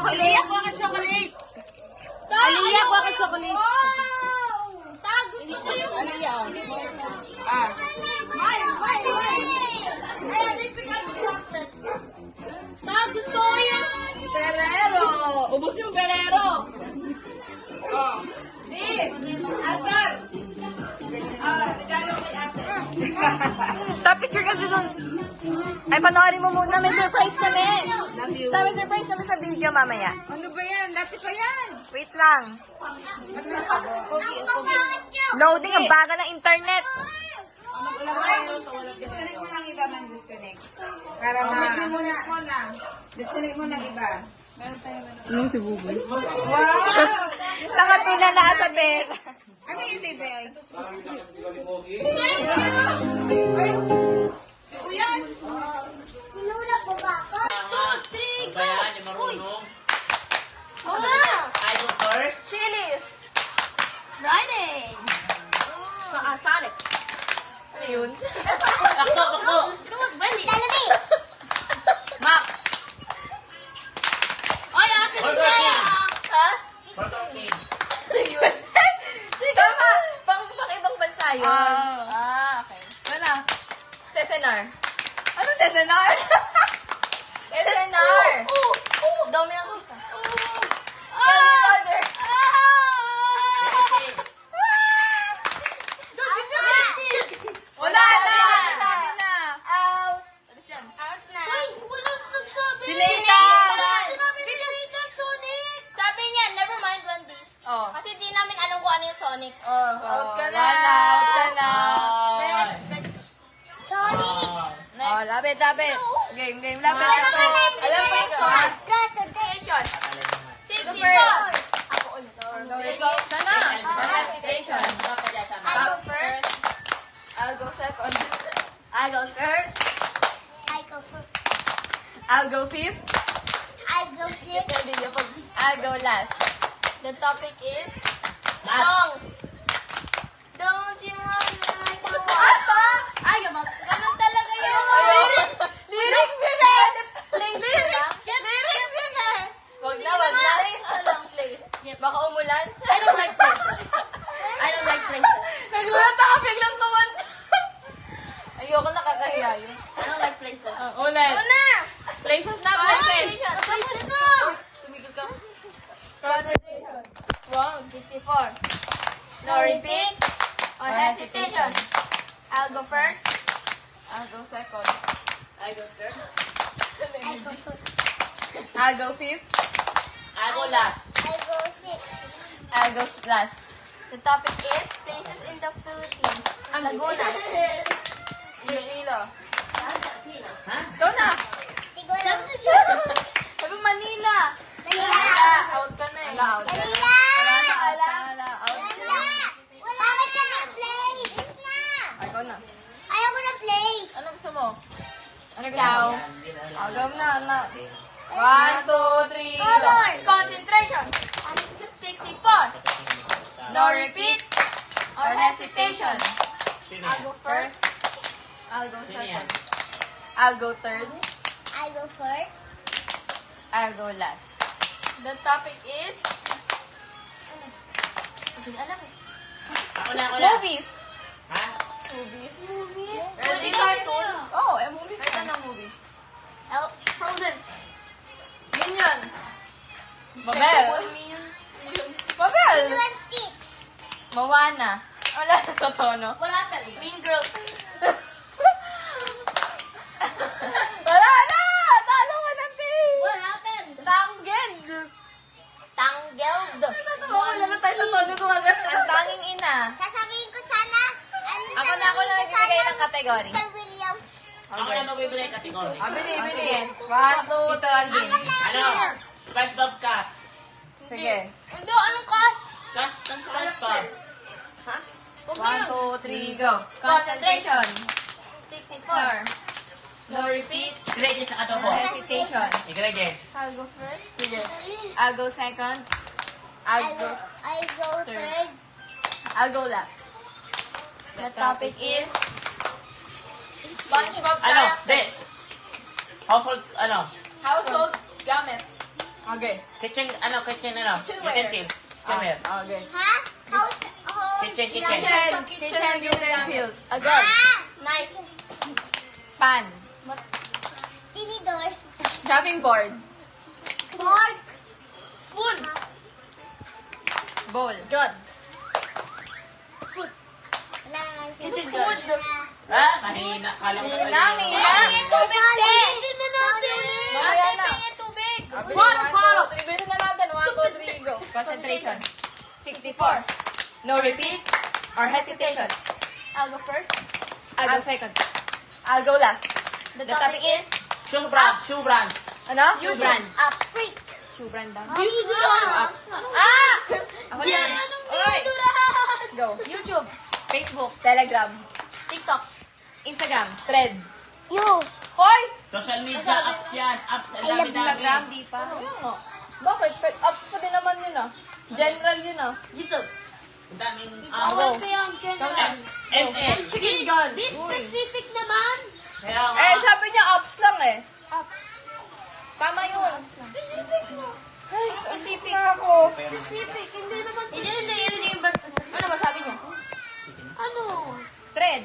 Aliyah, kuha ka chocolate! Aliyah, kuha ka chocolate! Wow! Ta, gusto ko yung... Aliyah, Ta, gusto ko yung... Ferrero! Ubus yung Ferrero! Oh. Di! Asar! Regalo kay ate. Top picture kasi dun. Ay, panoorin mo muna. May surprise kami. Love you. May surprise kami sa video mamaya. Ano ba yan? Dati pa yan. Wait lang. Loading ang baga ng internet. Disconnect mo ng iba man, disconnect. Para disconnect mo na. Disconnect mo ng iba. Ano si Buboy? Wow! Nakatulala sa pera. Ano yung TV? Ay, Inuna po ba ako? 2, 3, go! Uy! I go first. Chili's. Friday! Sonic. Ano yun? Bakto, bakto. You know what? Wendy! Dalabi! Max. Oy, ate si Sarah! Ha? Bartolome. Yun. Tama. Pang-ibang bansa yun. Okay. Wala. Sesenar. Ano Sesenar? Sesenar. Dami ang isa. Kelly Roger. Wala na. Sabi na. Out. Alis yan. Out na. Uy, walang nagsabi. Si Nathan. Sinabi ni Nathan, Sonic. Sabi niya, never mind Wendy's. Oh. Kasi di namin alam kung ano yung Sonic. Out ka na. Out ka na. Sonic! Oh, lapit. Game. Lapit. Alam mo na Alam mo yung ito. Sonic. Station. I'll go fifth. I'll go six. I'll go last. The topic is Math. songs. Don't you wanna like the one? Ay, ganun talaga yun. Lyrics! Lyrics yun eh! Lyrics yun eh. Wag na, wag na. Baka umulan. I don't like places. I don't like places. Nagulat ako, biglang naman. Ayoko, nakakahiya yun. I don't like places. Ulit. Una! Places na, Ay, places. tapos na! Tumigil ka. Concentration. Wow. 64. No repeat or hesitation. I'll go first. I'll go second. I go third. I'll go fifth. I go last. I go six. I'll go last. The topic is places in the Philippines. Laguna. Iloilo. Ha? Ikaw na. Sabi Manila. Manila. Out ka na eh. Manila. Wala na, out ka na. Out ka na. Bakit ka na place? Na. Ikaw na. Ayaw ko na place. Ano gusto mo? Ano gusto Ikaw. mo? Agam na, na. 1, 2, 3, go. Color. Concentration. 64. No repeat or hesitation. Sino I'll yan? go first. I'll go Sino yan? second. I'll go third. I go first. I'll go last. The topic is... Hindi alam eh. Ako na, ako na. Movies. Ha? Movies. Movies? Pwede cartoon. Oo, movies. Ay, na movie. Frozen. Minion. Babel. Babel. Lilo and Stitch. Moana. Wala na totoo, no? Wala pa rin. Mean Girls. Wala na! Talo ka na, Ping! What happened? Tangged. Tangled. Wala na tayo sa tono ko agad. Ang tanging ina. Sasabihin ko sana. Ako na nagbibigay ng category. Mr. William. Ako na magbibigay ng category. Bili. 1, 2, Ito, Alvin. Ano? Spice Bob Cast. Sige. Hindi, anong cast? Cast ng Spice Bob. 1, 2, 3, go. Concentration. 64. No repeat. Ingredients sa adobo. Hesitation. Ingredients. I'll go first. Sige. I'll go second. I'll go third. I'll go last. The topic is SpongeBob Ano? Di. Household, ano? Household gamit. Okay. Kitchen Kitchenware. utensils. Kitchenware. Okay. Ha? Household. Kitchen. Kitchen utensils. Agad. Nice. Pan. Tinidor. Chopping board. Fork. Spoon. Bowl. John. Food. Kitchen food. Ha? Mahina. Kala ko Nami. Hindi na natin. Mamaya na. Tubig. Bottle. Bilisan na natin. 1, 2, 3, go. Concentration. 64. No repeat or hesitation. I'll go first. I'll go second. I'll go last. The topic is Shoe brand. ano? Shoe brand. Up. Freak. Shoe brand daw. Apps. Ah! Ako yan. Oy! Go. YouTube. Facebook. Telegram. TikTok. Instagram. Thread. You. Hoy! Social media apps yan. Apps. Ang dami-dami. Instagram, di pa. Bakit? Apps pa din naman yun ah. General yun ah. YouTube. Ang daming... Bawal kaya ang general. ML. Chicken gun. Be specific naman. Kaya nga. Eh, sabi niya apps lang eh. Tama yun. Specific mo. Ay, specific ako. Specific. Hindi naman. Hindi. Ano ba sabi niya? Ano? Thread.